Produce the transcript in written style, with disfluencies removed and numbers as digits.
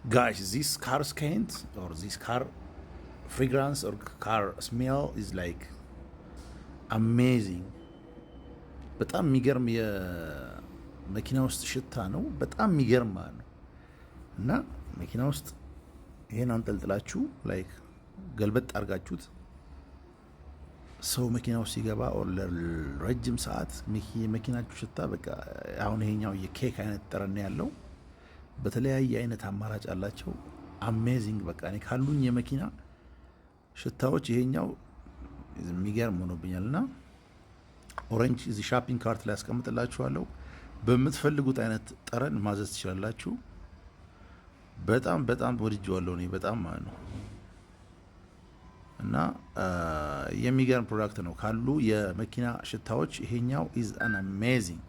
Guys, this car scent or this car fragrance or car smell is like amazing. በጣም የሚገርም የመኪና ውስጥ ሽታ ነው። በጣም የሚገርም ማለት ነው። እና መኪና ውስጥ ይሄን አንጠልጥላችሁ ላይክ ገልበጥ አድርጋችሁት ሰው መኪና ውስጥ ሲገባ ኦር ለረጅም ሰዓት የመኪናችሁ ሽታ በቃ አሁን ይሄኛው የኬክ አይነት ጠረን ያለው በተለያየ አይነት አማራጭ አላቸው። አሜዚንግ በቃ እኔ ካሉኝ የመኪና ሽታዎች ይሄኛው የሚገርም ሆኖብኛል። እና ኦሬንጅ እዚህ ሻፒንግ ካርት ላይ ያስቀምጥላችኋለሁ። በምትፈልጉት አይነት ጠረን ማዘዝ ትችላላችሁ። በጣም በጣም ወድጄዋለሁ እኔ በጣም ማለት ነው። እና የሚገርም ፕሮዳክት ነው። ካሉ የመኪና ሽታዎች ይሄኛው ኢዝ አን አሜዚንግ